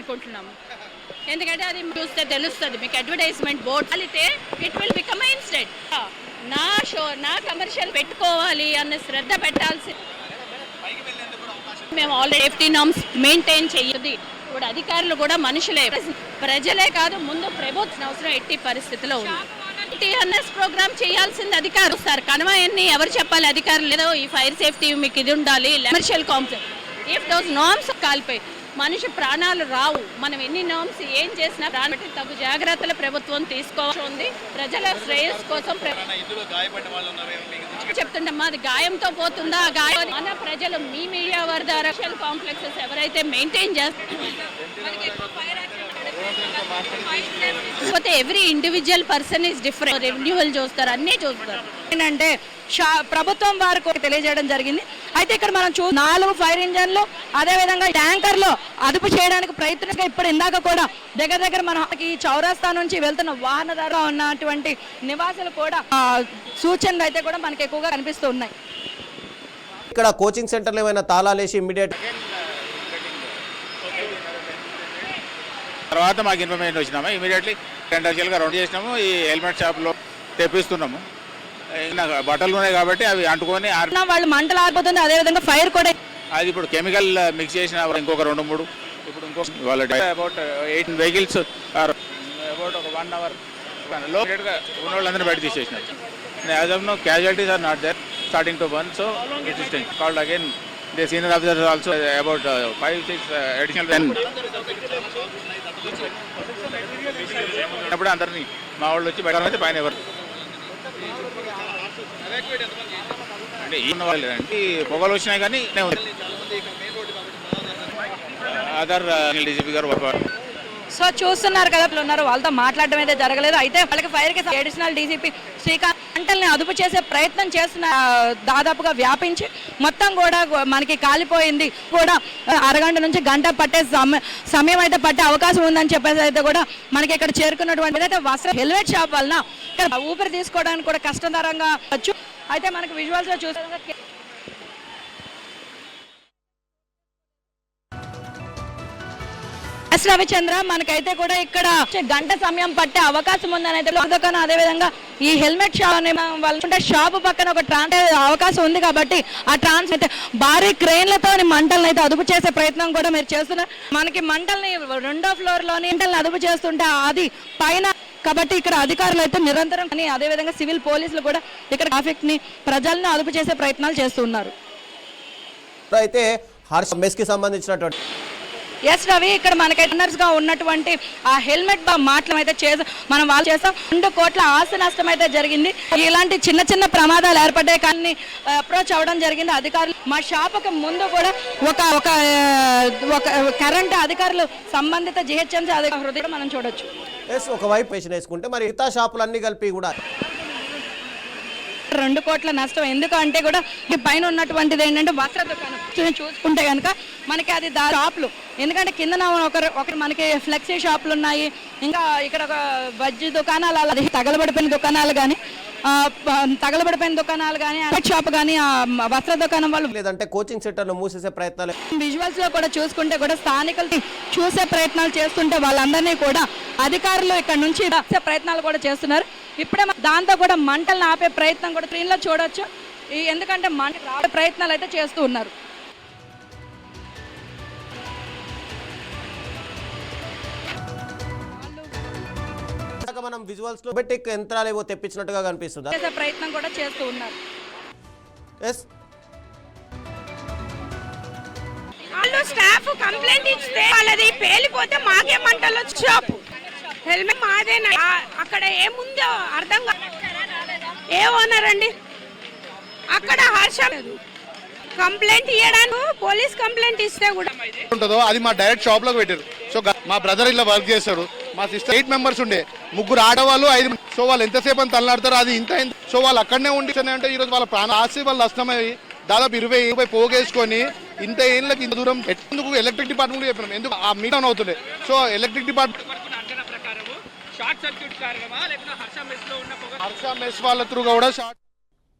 అనుకుంటున్నాము. ఎందుకంటే అది చూస్తే తెలుస్తుంది మీకు. అడ్వర్టైజ్మెంట్ బోర్డ్ అయితే ఇట్ విల్ బికమ్ ఇన్స్టెంట్. నా కమర్షియల్ పెట్టుకోవాలి అన్న శ్రద్ధ పెట్టాల్సి. మేము ఆల్రెడీ సేఫ్టీ నార్మ్స్ మెయింటైన్ చెయ్యదు. ఇప్పుడు అధికారులు కూడా మనుషులే, ప్రజలే కాదు, ముందు ప్రభుత్వం అవసరం ఎట్టి పరిస్థితిలో ఉంది. టీఎన్ఎస్ ప్రోగ్రామ్ చేయాల్సింది అధికారులు సార్. కనవాయన్ని ఎవరు చెప్పాలి? అధికారులు లేదో ఈ ఫైర్ సేఫ్టీ మీకు ఇది ఉండాలి, commercial complex. If those norms కాలిపోయి మనిషి ప్రాణాలు రావు. మనం ఎన్ని నార్మ్స్ ఏం చేసినా దాన్ని బట్టి తగు జాగ్రత్తలు ప్రభుత్వం తీసుకోవాలి. ప్రజల శ్రేయస్ కోసం చెప్తుంటాం. అది గాయంతో పోతుందా? గాయం మన ప్రజలు మీ మీడియా వారి ద్వారా కాంప్లెక్సెస్ ఎవరైతే మెయింటైన్ చేస్తారు, every individual person is different. Renewal చూస్తారు, అన్నీ చూస్తారు. ఏంటంటే ప్రభుత్వం వారికి తెలియజేయడం జరిగింది. అయితే ఇక్కడ మనం 4 ఫైర్ ఇంజన్లు, అదేవిధంగా ట్యాంకర్లో అదుపు చేయడానికి ప్రయత్నంగా ఇప్పుడు ఇందాక కూడా దగ్గర మనకి చౌరస్తా నుంచి వెళ్తున్న వాహనదారులు ఉన్నటువంటి నివాసులు కూడా సూచనలు అయితే కూడా మనకి ఎక్కువగా కనిపిస్తూ ఉన్నాయి. ఇక్కడ కోచింగ్ సెంటర్లో ఏమైనా తాళాలేసి ఇమ్మీడియట్ తర్వాత మాకు ఇన్ఫర్మేషన్ వచ్చినాము. ఇమీడియట్లీ టెండర్షియల్గా రౌండ్ చేసినాము. ఈ హెల్మెట్ షాప్లో తెప్పిస్తున్నాము. బట్టలు ఉన్నాయి కాబట్టి అవి అంటుకొని వాళ్ళు మంటలు ఆరిపోతుంది. అదేవిధంగా ఫైర్ కూడా అది ఇప్పుడు కెమికల్ మిక్స్ చేసిన ఇంకొక 2-3 ఇప్పుడు ఇంకో వాళ్ళ అబౌట్ 8 వెహికల్స్ అబౌట్ ఒక 1 అవర్ లోగా ఉన్న వాళ్ళందరినీ బయట తీసేసినారు. As of no casualties are not there starting to burn. So it is called again the senior officers also about 5-6 additional then అప్పుడు అందరినీ మా వాళ్ళు వచ్చి బయట అయితే పైన ఎవరు అంటే ఈ వాళ్ళు అంటే పొగలు వచ్చినాయి కానీ అదర్ డీజీపీ గారు. సో చూస్తున్నారు కదా, ఉన్నారు వాళ్ళతో మాట్లాడడం అయితే జరగలేదు. అయితే వాళ్ళకి ఫైర్కి అడిషనల్ డీజీపీ శ్రీకాంత్ మంటల్ని అదుపు చేసే ప్రయత్నం చేస్తున్న, దాదాపుగా వ్యాపించి మొత్తం కూడా మనకి కాలిపోయింది. కూడా అరగంట నుంచి గంట పట్టే సమయం అయితే పట్టే అవకాశం ఉందని చెప్పేసి అయితే కూడా మనకి ఇక్కడ చేరుకున్నటువంటి అయితే హెల్మెట్ షాప్ వలన ఇక్కడ ఊపిరి తీసుకోవడానికి కూడా కష్టతరంగా వచ్చు. అయితే మనకి విజువల్స్ లో చూస్తే రవిచంద్ర మనకైతే కూడా ఇక్కడ గంట సమయం పట్టే అవకాశం ఉందని అయితే దుకాణం, అదేవిధంగా ఈ హెల్మెట్ షాప్ షాపు పక్కన ఒక అవకాశం ఉంది కాబట్టి ఆ ట్రాన్స్ అయితే భారీ క్రెయిన్లతో మంటలను అయితే అదుపు చేసే ప్రయత్నం కూడా మీరు చేస్తున్నారు. మనకి మంటల్ని 2వ ఫ్లోర్లోని మంటల్ని అదుపు చేస్తుంటే అది పైన కాబట్టి ఇక్కడ అధికారులు అయితే నిరంతరం కానీ అదేవిధంగా సివిల్ పోలీసులు కూడా ఇక్కడ ట్రాఫిక్ ని ప్రజలను అదుపు చేసే ప్రయత్నాలు చేస్తున్నారు. అయితే హర్ష మెస్కి సంబంధించినటువంటి ఎస్ రవి, ఇక్కడ మనకి టన్నర్స్ గా ఉన్నటువంటి ఆ హెల్మెట్ మాటలు అయితే మనం వాళ్ళు చేస్తాం. 2 కోట్ల ఆస్తి నష్టం అయితే జరిగింది. ఇలాంటి చిన్న ప్రమాదాలు ఏర్పడ్డాయి కానీ అప్రోచ్ అవ్వడం జరిగింది అధికారులు. మా షాపుకి ముందు కూడా ఒక కరెంట్ అధికారులు సంబంధిత జిహెచ్ఎంసీ అధికారులు మనం చూడొచ్చు. ఒకవైపు వేసుకుంటే మరి ఇతర షాపులన్నీ కలిపి కూడా 2 కోట్ల నష్టం. ఎందుకంటే కూడా ఈ పైన ఉన్నటువంటిది ఏంటంటే వస్త్ర దుకాణం చూసుకుంటే కనుక మనకి అది షాపులు, ఎందుకంటే కింద ఒకటి మనకి ఫ్లెక్సీ షాపులు ఉన్నాయి. ఇంకా ఇక్కడ ఒక బజ్జీ దుకాణాలు, అలా తగలబడిపోయిన దుకాణాలు కానీ షాప్ కానీ వస్త్ర దుకాణం వాళ్ళు, లేదంటే కోచింగ్ సెంటర్ మూసేసే ప్రయత్నాలు విజువల్స్ లో కూడా చూసుకుంటే కూడా స్థానికులు చూసే ప్రయత్నాలు చేస్తుంటే వాళ్ళందరినీ కూడా అధికారులు ఇక్కడ నుంచి ప్రయత్నాలు కూడా చేస్తున్నారు. ఇప్పుడే దాంతో కూడా మంటలను ఆపే ప్రయత్నం కూడా స్క్రీన్ లో చూడొచ్చు. ఎందుకంటే మంటలు ఆపే ప్రయత్నాలు అయితే చేస్తూ ఉన్నారు. మనం విజువల్స్ లో బెట్టిక్ యంత్రాలు ఏవో తెప్పించినట్టుగా కనిపిస్తుంది. ప్రయత్నం కూడా చేస్తూ ఉన్నారు. వాళ్ళు స్టాఫ్ కంప్లైంట్ ఇస్తే వాళ్ళది పేలిపోతే మాకే మంటలు షాపు హెల్మెట్ మాదేనా, అక్కడ ఏముందో అర్థం కాదు. ఏ ఓనర్ అండి అక్కడ హర్ష కంప్లైంట్ ఇవ్వడానికి పోలీస్ కంప్లైంట్ ఇస్తే కూడా ఉంటుందో అది మా డైరెక్ట్ షాప్ లోకి పెట్టారు. సో మా బ్రదర్ ఇలా వర్క్ చేస్తాడు. మా సిస్టర్ 8 మెంబర్స్ ఉండే, 3 ఆడవాళ్ళు 5. సో వాళ్ళు ఎంతసేపు అని తలనాడతారు, అది ఇంత. సో వాళ్ళు అక్కడనే ఉండి అంటే ఈరోజు వాళ్ళ ప్రాణ ఆస్తి వాళ్ళు నష్టమయ్యి దాదాపు 20 పోగేసుకొని ఇంత ఏళ్ళకి ఇంత దూరం ఎందుకు ఎలక్ట్రిక్ డిపార్ట్మెంట్ చెప్పినాం, ఎందుకు ఆ మీట్ అవుతుండే. So electric department Harsha mess వాళ్ళ త్రూ కూడా షార్ట్